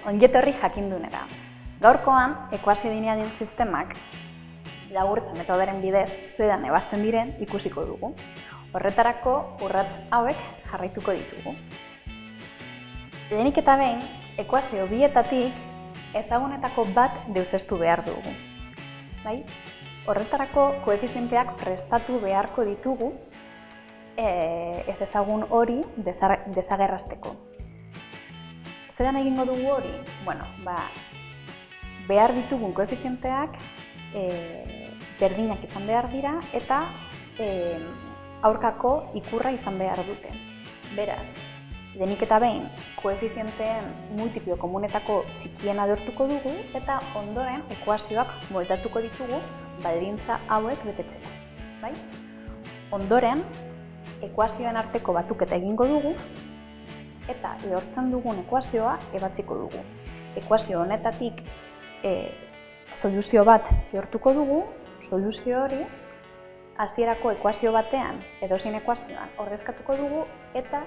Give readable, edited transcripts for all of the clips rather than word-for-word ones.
Ongietorri jakindunera. Gaurkoan, ekuazio linealien sistemak laburtze metodaren bidez zelan ebazten diren ikusiko dugu. Horretarako urrats hauek jarraituko ditugu. Lehenik eta behin, ekuazio bietatik ezagunetako bat deuseztu behar dugu. Bai? Horretarako koefizienteak prestatu beharko ditugu ez ezagun hori desagerrazteko. Zeran egingo dugu hori? Behar ditugun koefizienteak berdinak izan behar dira eta aurkako ikurra izan behar dute. Beraz, lehenik eta behin, koefizienteen multiplio komunetako txikiena lortuko dugu eta ondoren ekuazioak moldatuko ditugu baldintza hauek betetzeko. Bai? Ondoren, ekuazioen arteko batuketa egingo dugu eta lortzen dugun ekuazioa ebatziko dugu. Ekuazio honetatik soluzio bat lortuko dugu, soluzio hori hasierako ekuazio batean edozein ekuazioan ordezkatuko dugu eta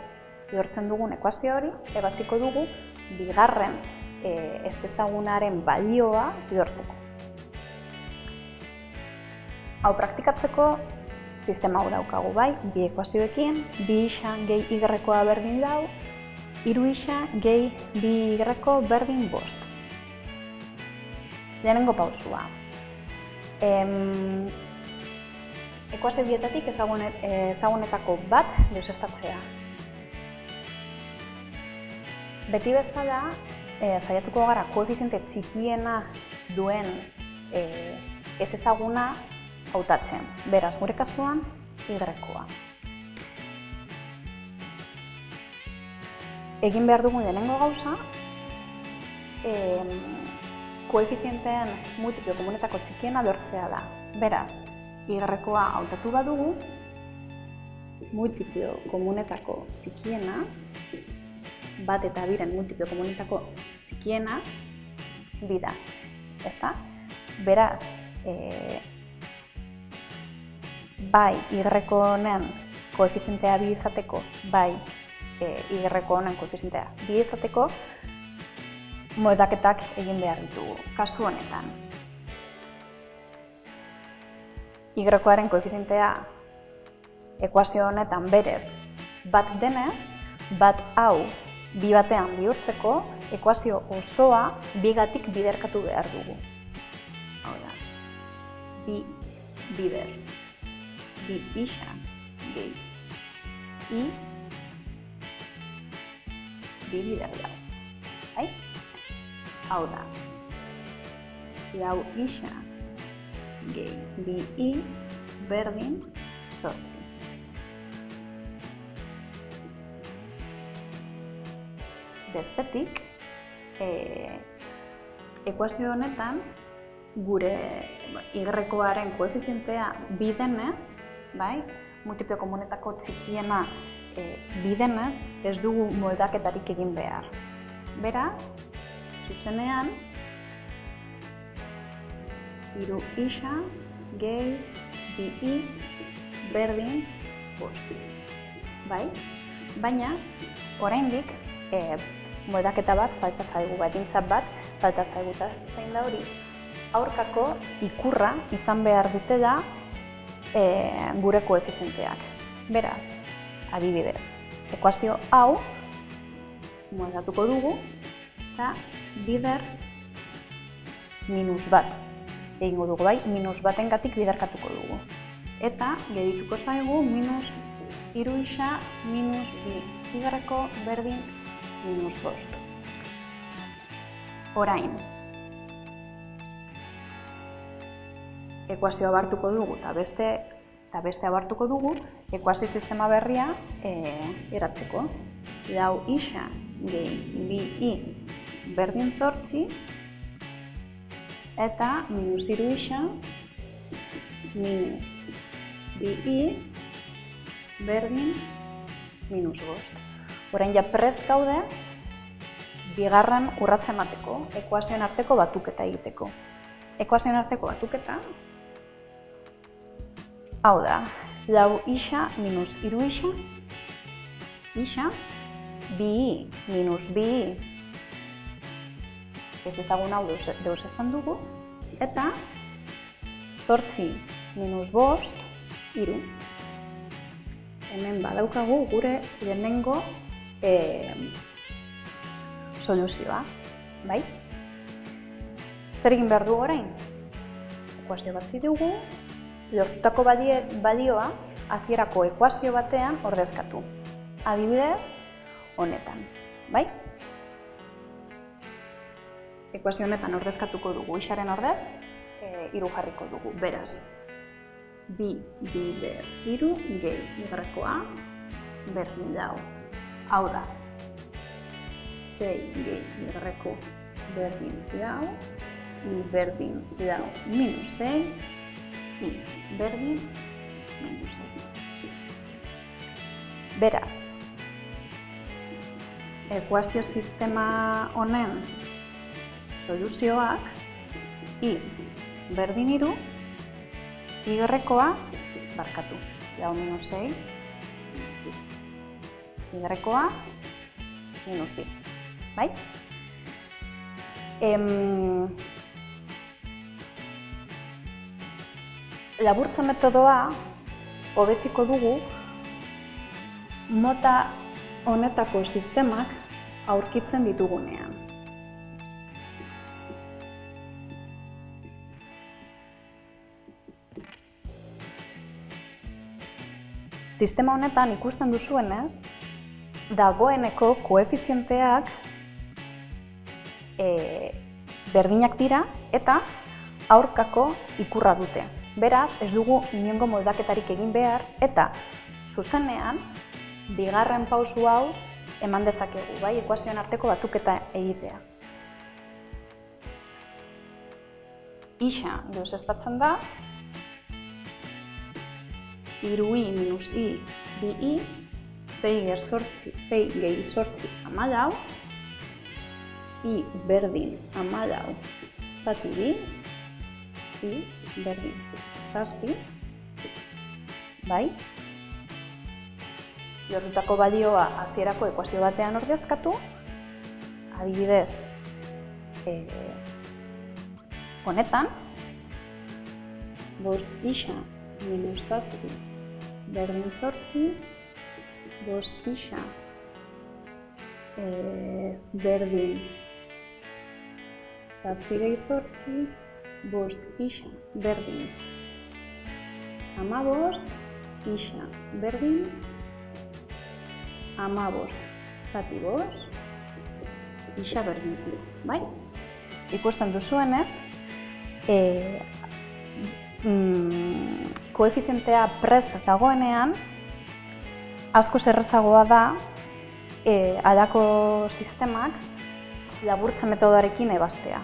lortzen dugun ekuazio hori ebatziko dugu bigarren ezezagunaren balioa lortzeko. Hau praktikatzeko sistema hau daukagu bai, bi ekuazioekin, bi isa gehi y-koa berdin lau, hiru isa gehi bi y berdin 5. Lehenengo pausua. Ekuazio bietatik ezagunetako bat deuseztatzea. Beti bezala, saiatuko gara koefiziente txikiena duen ez ezaguna hautatzen. Beraz, gure kasuan, y-koa. Egin behar dugun lehenengo gauza, koefizienteen multiplio komunetako txikiena lortzea da. Beraz, y-koa hautatu badugu, multiplio komunetako txikiena, bat eta biren multiplio komunetako txikiena, bi da. Ezta? Beraz, bai y-ko honen koefizientea bi izateko, bai y-ko honen koefizientea bi izateko, moldaketak egin behar ditugu. Kasu honetan, y-koaren koefizientea ekuazio honetan berez bat denez, bat hau bi batean bihurtzeko, ekuazio osoa bigatik biderkatu behar dugu. Hau da, bi bider, bi isa gehi i bi bider lau. Hau da, lau isa gehi bi i berdin 8. Bestetik, ekuazio honetan, gure y-koaren koefizientea bi denez, bai, multiplio komunetako txikiena bi denez, ez dugu moldaketarik egin behar. Beraz, zuzenean, hiru isa gehi bi i berdin 5. Bai? Baina, oraindik, moldaketa bat, falta zaigu, baldintza bat, falta zaigu eta zein da hori, aurkako ikurra izan behar dutela gure koefizienteak. Beraz, adibidez, ekuazio hau moldatuko dugu eta bider -1 egingo dugu, bai, -1-gatik biderkatuko dugu. Eta gedituko zaigu hiru isa bi y-ko berdin -5. Orain, ekuazioa abartuko dugu eta beste abartuko dugu, ekuazio sistema berria eratzeko. Lau isa gehi bi i berdin 8 eta -hiru isa bi i berdin -5. Orain ja prest gaude, bigarren urratsa emateko, ekuazioen arteko batuketa egiteko. Ekuazioen arteko batuketa, hau da, lau isa minus hiru isa, bi i minus bi i ez ezagun hau deus ezan dugu, eta 8 minus 5, 3. Hemen badaukagu gure lehenengo soluzioa, bai? Zer egin behar dugu orain? Ekuazio bat dugu, lortutako balioa hasierako ekuazio batean ordezkatu. Adibidez, honetan, bai? Ekuazio honetan ordezkatuko dugu isaren ordez, 3 jarriko dugu, beraz. Bi bider 3 gehi y-a berdin dau. Hau da, 6 gehi y berdin dau, i berdin dau minus 6, i berdin minus 6. Beraz, ekuazio sistema honen soluzioak i berdin 3, y-a barkatu, dau minus 6, y-a minus 2, bai? Laburtza metodoa hobetziko dugu mota honetako sistemak aurkitzen ditugunean. Sistema honetan ikusten duzuenez, dagoeneko koefizienteak berdinak dira eta aurkako ikurra dute. Beraz, ez dugu inongo moldaketarik egin behar eta zuzenean bigarren pausu hau eman dezakegu, bai, ekuazioen arteko batuketa egitea. Isa deuseztatzen da 3i minus i bi 6 gehi 8 14, i berdin 14 zati bi, i berdin 7, bai? Lortutako balioa hasierako ekuazio batean ordezkatu, adibidez, honetan, 5 isa minus 7 berdin 8, 5 isa berdin 7 gehi 8, 5 isa berdin 15, isa berdin 15 zati 5, isa berdin 2, bai? Ikusten duzuenez, koefizientea prest dagoenean, askoz errazagoa da halako sistemak laburtze metodoarekin ebaztea,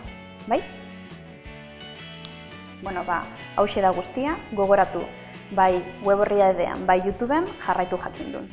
bai? Bueno, hauxe da guztia, gogoratu, bai web orrialdean, bai YouTubeen jarraitu jakindun.